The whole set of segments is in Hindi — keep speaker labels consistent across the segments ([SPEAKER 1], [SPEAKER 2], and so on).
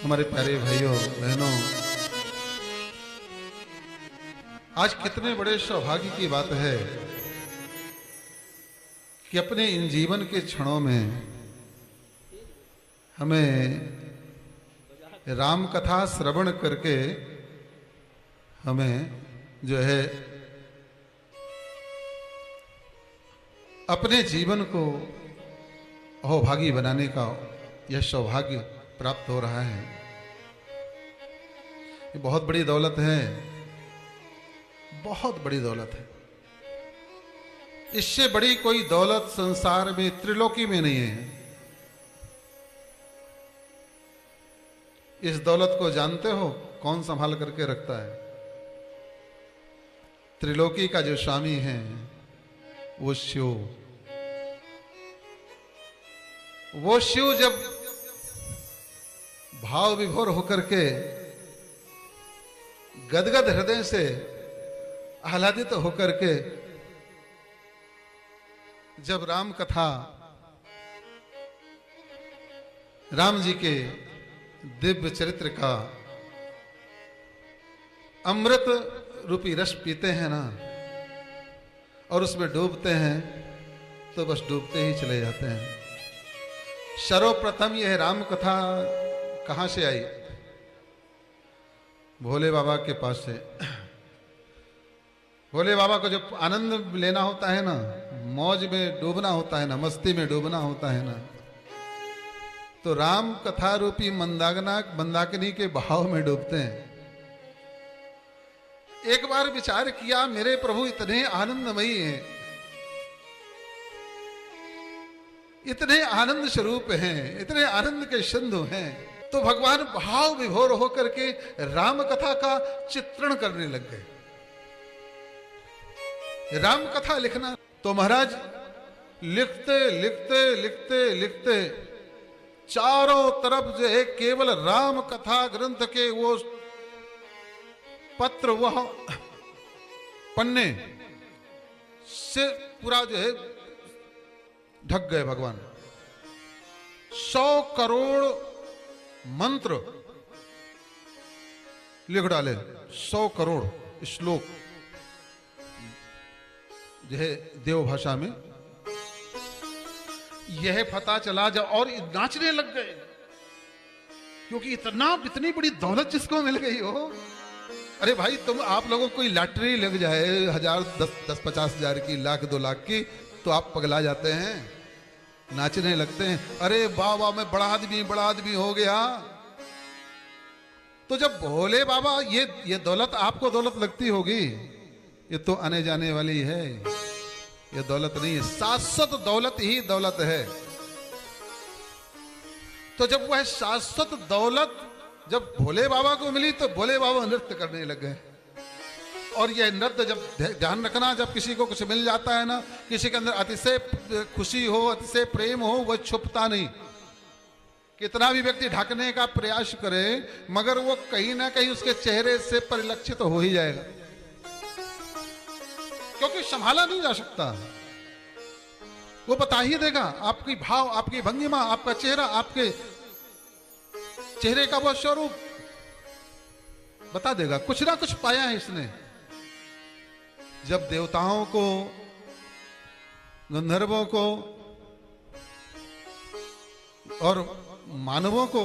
[SPEAKER 1] हमारे प्यारे भाइयों बहनों, आज कितने बड़े सौभाग्य की बात है कि अपने इन जीवन के क्षणों में हमें राम कथा श्रवण करके हमें जो है अपने जीवन को अहोभागी बनाने का यह सौभाग्य प्राप्त हो रहा है। ये बहुत बड़ी दौलत है, बहुत बड़ी दौलत है। इससे बड़ी कोई दौलत संसार में, त्रिलोकी में नहीं है। इस दौलत को जानते हो कौन संभाल करके रखता है? त्रिलोकी का जो स्वामी है वो शिव। वो शिव जब भाव विभोर होकर के गदगद हृदय से आह्लादित होकर के जब राम कथा, राम जी के दिव्य चरित्र का अमृत रूपी रस पीते हैं ना, और उसमें डूबते हैं, तो बस डूबते ही चले जाते हैं। सर्वप्रथम यह राम कथा कहां से आई? भोले बाबा के पास से। भोले बाबा को जब आनंद लेना होता है ना, मौज में डूबना होता है ना, मस्ती में डूबना होता है ना, तो राम कथा रूपी मंदाकिनी के भाव में डूबते हैं। एक बार विचार किया, मेरे प्रभु इतने आनंदमयी हैं, इतने आनंद स्वरूप हैं, इतने आनंद के सिंधु हैं, तो भगवान भाव विभोर होकर के राम कथा का चित्रण करने लग गए। राम कथा लिखना, तो महाराज लिखते लिखते लिखते लिखते चारों तरफ जो है केवल राम कथा ग्रंथ के वो पत्र, वह पन्ने से पूरा जो है ढक गए। भगवान 100 करोड़ मंत्र लिख डाले, 100 करोड़ श्लोक जो है देव भाषा में। यह पता चला जब, और नाचने लग गए, क्योंकि इतनी बड़ी दौलत जिसको मिल गई हो। अरे भाई, आप लोगों को कोई लॉटरी लग जाए 1000, 10-50 हजार की, लाख 2 लाख की, तो आप पगला जाते हैं, नाचने लगते हैं। अरे वाह वाह, मैं बड़ा आदमी हो गया। तो जब भोले बाबा, ये दौलत आपको दौलत लगती होगी, ये तो आने जाने वाली है, ये दौलत नहीं है, शाश्वत दौलत ही दौलत है। तो जब वह शाश्वत दौलत जब भोले बाबा को मिली, तो भोले बाबा नृत्य करने लग गए। और यह नृत्य, जब ध्यान रखना, जब किसी को कुछ मिल जाता है ना, किसी के अंदर अतिशय खुशी हो, अतिशय प्रेम हो, वह छुपता नहीं। कितना भी व्यक्ति ढकने का प्रयास करे, मगर वो कहीं ना कहीं उसके चेहरे से परिलक्षित हो ही जाएगा, क्योंकि संभाला नहीं जा सकता। वो बता ही देगा, आपकी भाव, आपकी भंगिमा, आपका चेहरा, आपके चेहरे का वो स्वरूप बता देगा। कुछ ना कुछ पाया है इसने। जब देवताओं को, गंधर्वों को और मानवों को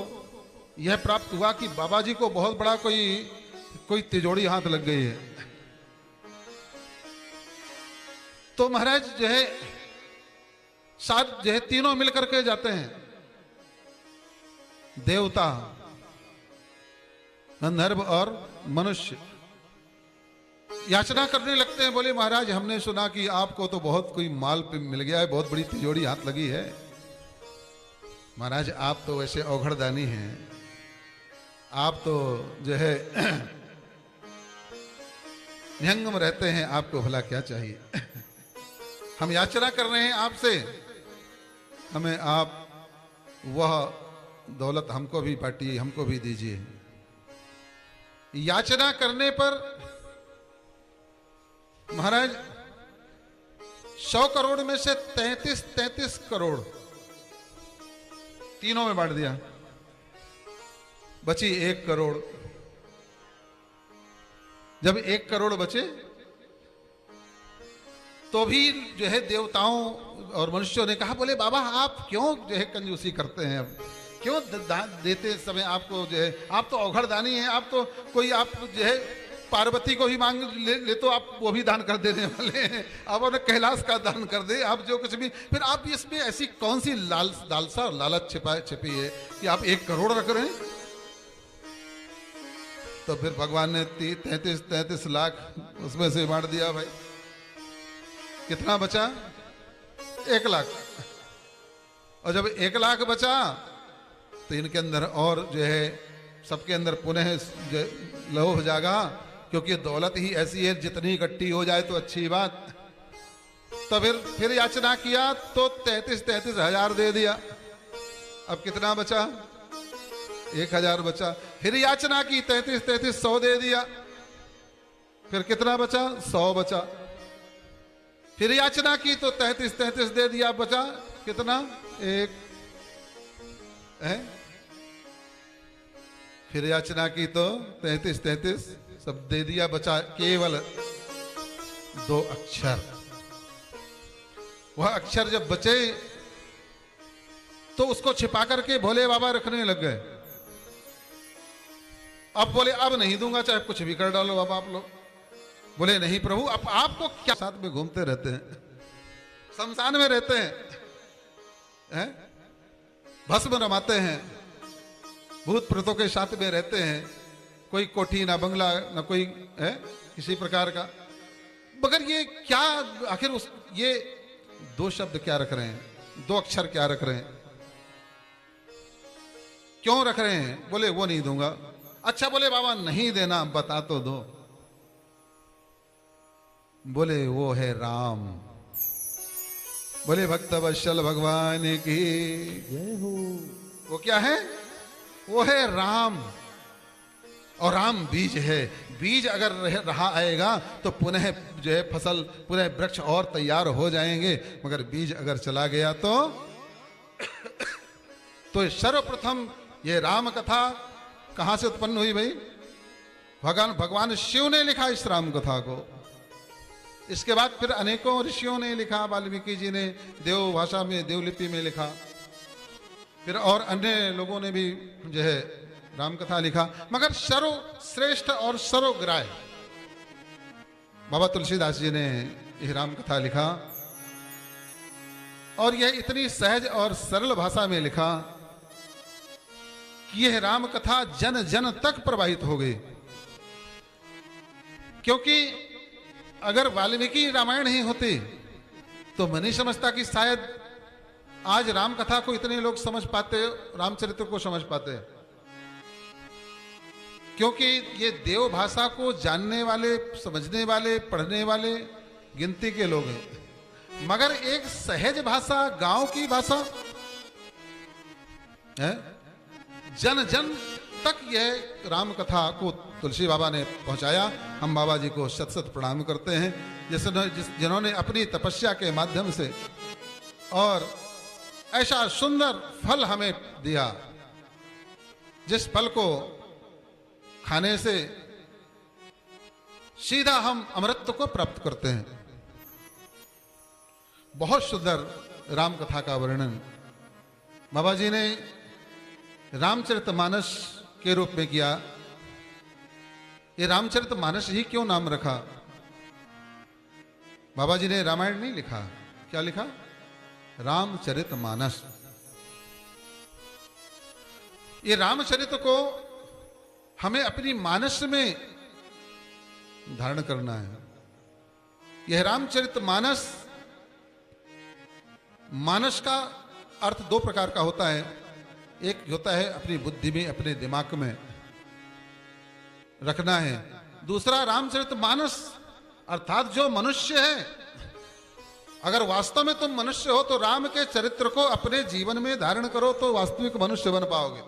[SPEAKER 1] यह प्राप्त हुआ कि बाबा जी को बहुत बड़ा कोई तिजोड़ी हाथ लग गई है, तो महाराज जो है साथ जो है तीनों मिलकर के जाते हैं, देवता, गंधर्व और मनुष्य, याचना करने लगते हैं। बोले महाराज, हमने सुना कि आपको तो बहुत कोई माल मिल गया है, बहुत बड़ी तिजोरी हाथ लगी है। महाराज, आप तो वैसे औघड़दानी हैं, आप तो जो है निहंगम रहते हैं, आपको भला क्या चाहिए? हम याचना कर रहे हैं आपसे, हमें आप वह दौलत हमको भी बांटिए, हमको भी दीजिए। याचना करने पर महाराज 100 करोड़ में से 33 करोड़ तीनों में बांट दिया। बची 1 करोड़। जब 1 करोड़ बचे तो भी जो है देवताओं और मनुष्यों ने कहा, बोले बाबा आप क्यों जो है कंजूसी करते हैं, अब क्यों देते समय आपको जो है, आप तो औघड़दानी हैं, आप तो कोई आप जो है पार्वती को भी मांग ले तो आप वो भी दान कर देने वाले हैं, आप उन्हें कैलाश का दान कर दे, आप जो कुछ भी, फिर आप इसमें ऐसी कौन सी लालसा और लालच छिपी है कि आप 1 करोड़ रख रहे हैं। तो फिर भगवान ने 33 लाख उसमें से बांट दिया भाई। कितना बचा? 1 लाख। और जब 1 लाख बचा तो इनके अंदर और जो है सबके अंदर पुनः लोभ जागा, क्योंकि दौलत ही ऐसी है जितनी इकट्ठी हो जाए तो अच्छी बात। तो फिर याचना किया तो 33 हजार दे दिया। अब कितना बचा? 1000 बचा। फिर याचना की 33 100 दे दिया। फिर कितना बचा? 100 बचा। फिर याचना की तो 33 दे दिया, बचा कितना? 1 है। फिर याचना की तो 33 सब दे दिया, बचा केवल 2 अक्षर। वह अक्षर जब बचे तो उसको छिपा करके भोले बाबा रखने लग गए। अब बोले अब नहीं दूंगा, चाहे कुछ भी कर डालो अब आप लोग। बोले नहीं प्रभु, अब आपको क्या, साथ में घूमते रहते हैं, शमशान में रहते हैं, भस्म रमाते हैं, भूत प्रेतों के साथ में रहते हैं, कोई कोठी ना बंगला ना कोई है किसी प्रकार का, मगर ये क्या आखिर ये 2 शब्द क्या रख रहे हैं, 2 अक्षर क्या रख रहे हैं, क्यों रख रहे हैं? बोले वो नहीं दूंगा। अच्छा बोले बाबा नहीं देना, बता तो दो। बोले वो है राम। बोले भक्त वत्सल भगवान की जय हो। वो क्या है? वो है राम। और राम बीज है। बीज अगर रहा आएगा तो पुनः जो है फसल, पुनः वृक्ष और तैयार हो जाएंगे, मगर बीज अगर चला गया तो सर्वप्रथम ये राम कथा कहां से उत्पन्न हुई भाई? भगवान शिव ने लिखा इस राम कथा को। इसके बाद फिर अनेकों ऋषियों ने लिखा, वाल्मीकि जी ने देव भाषा में देवलिपि में लिखा, फिर और अन्य लोगों ने भी जो है राम कथा लिखा, मगर सर्वश्रेष्ठ और सर्वग्राह्य बाबा तुलसीदास जी ने यह राम कथा लिखा। और यह इतनी सहज और सरल भाषा में लिखा कि यह राम कथा जन जन तक प्रवाहित हो गई। क्योंकि अगर वाल्मीकि रामायण नहीं होती तो मैं नहीं समझता कि शायद आज राम कथा को इतने लोग समझ पाते, रामचरित्र को समझ पाते, क्योंकि ये देव भाषा को जानने वाले, समझने वाले, पढ़ने वाले गिनती के लोग हैं, मगर एक सहज भाषा, गांव की भाषा है, जन जन तक यह राम कथा को तुलसी बाबा ने पहुंचाया। हम बाबा जी को शत शत प्रणाम करते हैं, जिन्होंने अपनी तपस्या के माध्यम से और ऐसा सुंदर फल हमें दिया, जिस फल को खाने से सीधा हम अमृत को प्राप्त करते हैं। बहुत सुंदर राम कथा का वर्णन बाबा जी ने रामचरितमानस के रूप में किया। ये रामचरितमानस ही क्यों नाम रखा? बाबा जी ने रामायण नहीं लिखा, क्या लिखा? रामचरितमानस। ये रामचरित को हमें अपनी मानस में धारण करना है। यह रामचरितमानस, मानस का अर्थ 2 प्रकार का होता है। एक होता है अपनी बुद्धि में, अपने दिमाग में रखना है। दूसरा रामचरितमानस अर्थात जो मनुष्य है, अगर वास्तव में तुम मनुष्य हो तो राम के चरित्र को अपने जीवन में धारण करो तो वास्तविक मनुष्य बन पाओगे।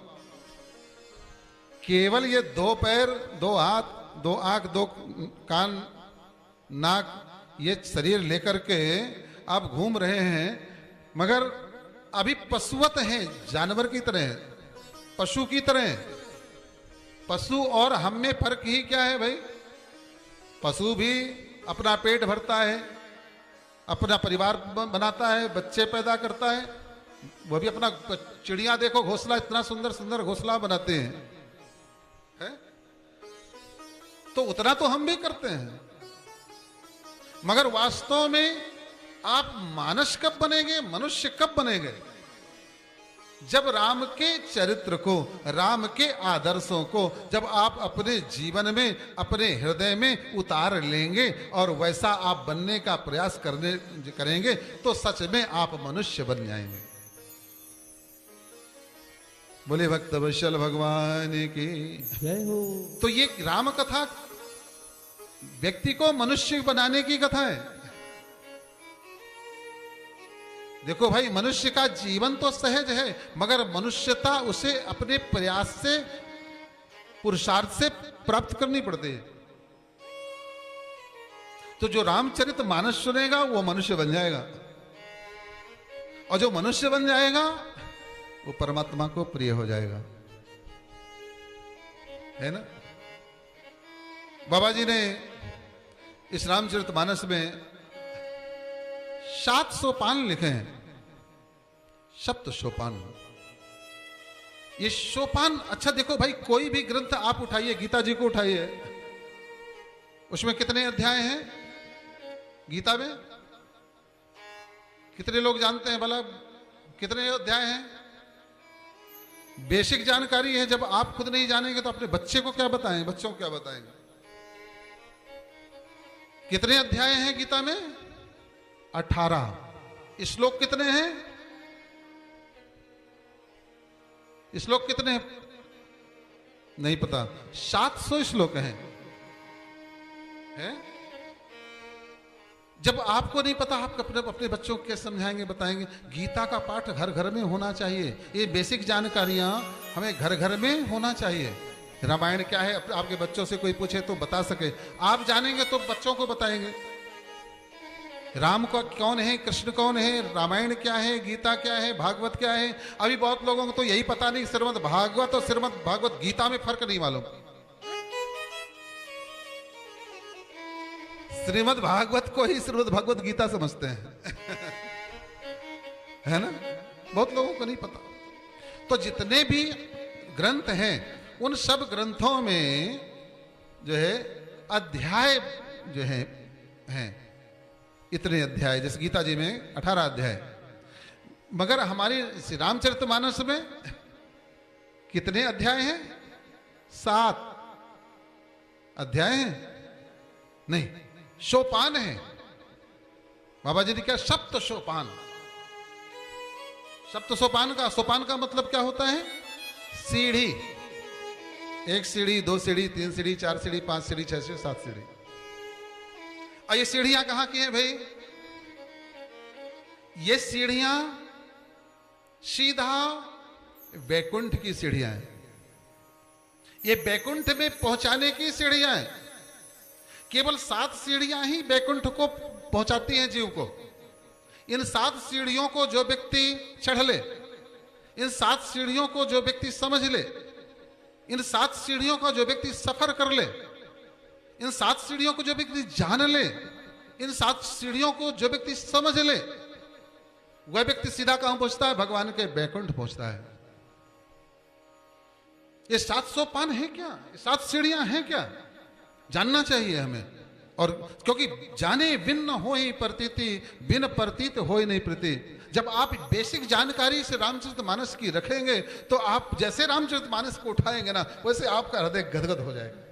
[SPEAKER 1] केवल ये 2 पैर, 2 हाथ, 2 आंख, 2 कान, नाक, ये शरीर लेकर के आप घूम रहे हैं, मगर अभी पशुवत हैं, जानवर की तरह, पशु की तरह, पशु और हम में फर्क ही क्या है भाई? पशु भी अपना पेट भरता है, अपना परिवार बनाता है, बच्चे पैदा करता है, वो भी अपना, चिड़िया देखो घोंसला, इतना सुंदर सुंदर घोंसला बनाते हैं, तो उतना तो हम भी करते हैं। मगर वास्तव में आप मानस कब बनेंगे, मनुष्य कब बनेंगे? जब राम के चरित्र को, राम के आदर्शों को जब आप अपने जीवन में, अपने हृदय में उतार लेंगे और वैसा आप बनने का प्रयास करेंगे तो सच में आप मनुष्य बन जाएंगे। बोले भक्त वत्सल भगवान की
[SPEAKER 2] जय हो।
[SPEAKER 1] तो ये राम कथा व्यक्ति को मनुष्य बनाने की कथा है। देखो भाई, मनुष्य का जीवन तो सहज है, मगर मनुष्यता उसे अपने प्रयास से, पुरुषार्थ से प्राप्त करनी पड़ती है। तो जो रामचरित मानस सुनेगा वो मनुष्य बन जाएगा, और जो मनुष्य बन जाएगा वो परमात्मा को प्रिय हो जाएगा, है ना? बाबा जी ने इस रामचरित मानस में 7 सोपान लिखे हैं, 7 सोपान। ये सोपान, अच्छा देखो भाई, कोई भी ग्रंथ आप उठाइए, गीता जी को उठाइए, उसमें कितने अध्याय हैं? गीता में कितने लोग जानते हैं भला? कितने अध्याय हैं? बेसिक जानकारी है। जब आप खुद नहीं जानेंगे तो अपने बच्चे को क्या बताएं, बच्चों को क्या बताएंगे? कितने अध्याय हैं गीता में? 18। श्लोक कितने हैं? श्लोक कितने हैं? नहीं पता। 700 श्लोक हैं, है? जब आपको नहीं पता, आप अपने बच्चों को कैसे समझाएंगे, बताएंगे? गीता का पाठ घर घर में होना चाहिए। ये बेसिक जानकारियां हमें घर घर में होना चाहिए। रामायण क्या है आपके बच्चों से कोई पूछे तो बता सके। आप जानेंगे तो बच्चों को बताएंगे। राम का कौन है, कृष्ण कौन है, रामायण क्या है, गीता क्या है, भागवत क्या है। अभी बहुत लोगों को तो यही पता नहीं, श्रीमद् भागवत और श्रीमद् भागवत गीता में फर्क नहीं मालूम। श्रीमद् भागवत को ही श्रीमद् भागवत गीता समझते हैं है ना? बहुत लोगों को नहीं पता। तो जितने भी ग्रंथ हैं, उन सब ग्रंथों में जो है अध्याय जो है हैं, इतने अध्याय। जैसे गीता जी में 18 अध्याय, मगर हमारे रामचरितमानस में कितने अध्याय हैं? 7 अध्याय हैं, नहीं, सोपान है। बाबा जी ने क्या? 7 सोपान। 7 सोपान का, सोपान का मतलब क्या होता है? सीढ़ी। 1 सीढ़ी, 2 सीढ़ी, 3 सीढ़ी, 4 सीढ़ी, 5 सीढ़ी, 6 सीढ़ी, 7 सीढ़ी। और ये सीढ़ियां कहां की हैं भाई? ये सीढ़ियां सीधा बैकुंठ की सीढ़ियां हैं। ये बैकुंठ में पहुंचाने की सीढ़ियां हैं। केवल 7 सीढ़ियां ही बैकुंठ को पहुंचाती हैं जीव को। इन 7 सीढ़ियों को जो व्यक्ति चढ़ ले, इन 7 सीढ़ियों को जो व्यक्ति समझ ले, इन 7 सीढ़ियों का जो व्यक्ति सफर कर ले, इन 7 सीढ़ियों को जो व्यक्ति जान ले, इन 7 सीढ़ियों को जो व्यक्ति समझ ले, वह व्यक्ति सीधा कहां पहुंचता है? भगवान के बैकुंठ पहुंचता है। ये 7 सोपान है क्या? 7 सीढ़ियां हैं क्या? जानना चाहिए हमें। और क्योंकि जाने बिन न हो ही प्रतीति, बिन प्रतीत हो ही नहीं प्रती। जब आप बेसिक जानकारी से रामचरितमानस की रखेंगे तो आप जैसे रामचरितमानस को उठाएंगे ना, वैसे आपका हृदय गदगद हो जाएगा।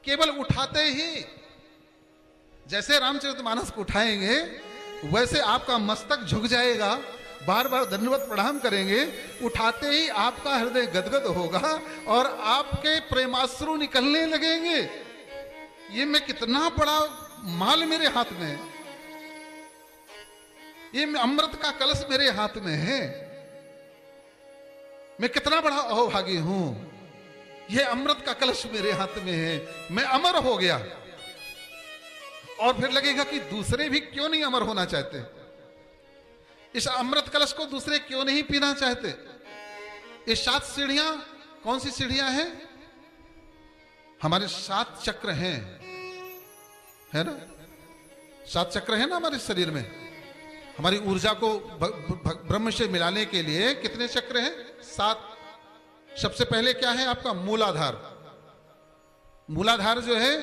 [SPEAKER 1] केवल उठाते ही, जैसे रामचरितमानस को उठाएंगे वैसे आपका मस्तक झुक जाएगा, बार बार दंडवत प्रणाम करेंगे। उठाते ही आपका हृदय गदगद होगा और आपके प्रेमाश्रु निकलने लगेंगे। ये मैं कितना बड़ा माल मेरे हाथ में है, ये अमृत का कलश मेरे हाथ में है, मैं कितना बड़ा अहोभागी हूं, ये अमृत का कलश मेरे हाथ में है, मैं अमर हो गया। और फिर लगेगा कि दूसरे भी क्यों नहीं अमर होना चाहते, इस अमृत कलश को दूसरे क्यों नहीं पीना चाहते। ये 7 सीढ़ियां कौन सी सीढ़ियां हैं? हमारे 7 चक्र हैं, है ना? 7 चक्र है ना हमारे शरीर में। हमारी ऊर्जा को ब्रह्म से मिलाने के लिए कितने चक्र हैं? 7। सबसे पहले क्या है आपका? मूलाधार। मूलाधार जो है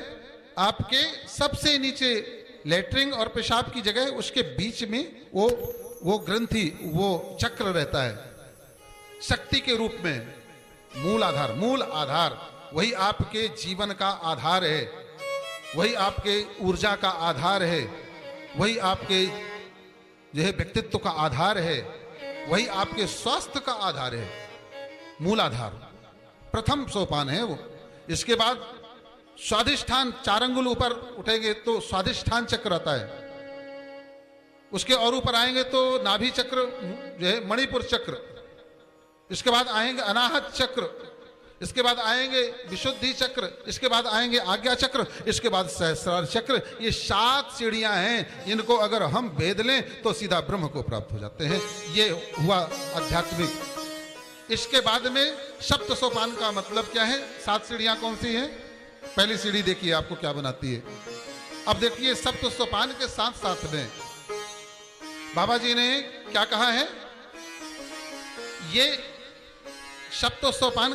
[SPEAKER 1] आपके सबसे नीचे लेटरिंग और पेशाब की जगह, उसके बीच में वो ग्रंथि, वो चक्र रहता है शक्ति के रूप में। मूल आधार, मूल आधार, वही आपके जीवन का आधार है, वही आपके ऊर्जा का आधार है, वही आपके जो है व्यक्तित्व का आधार है, वही आपके स्वास्थ्य का आधार है। मूल आधार प्रथम सोपान है वो। इसके बाद स्वाधिष्ठान, 4 अंगुल ऊपर उठेंगे तो स्वाधिष्ठान चक्र आता है। उसके और ऊपर आएंगे तो नाभि चक्र जो है मणिपुर चक्र। इसके बाद आएंगे अनाहत चक्र, इसके बाद आएंगे विशुद्धि चक्र, इसके बाद आएंगे आज्ञा चक्र, इसके बाद सहस्रार चक्र। ये 7 सीढ़ियां हैं, इनको अगर हम भेद लें तो सीधा ब्रह्म को प्राप्त हो जाते हैं। ये हुआ आध्यात्मिक। इसके बाद में सप्त सोपान का मतलब क्या है? 7 सीढ़ियां कौन सी हैं? पहली सीढ़ी देखिए आपको क्या बनाती है। अब देखिए सप्त सोपान के साथ साथ में बाबा जी ने क्या कहा है? ये सप्त सोपान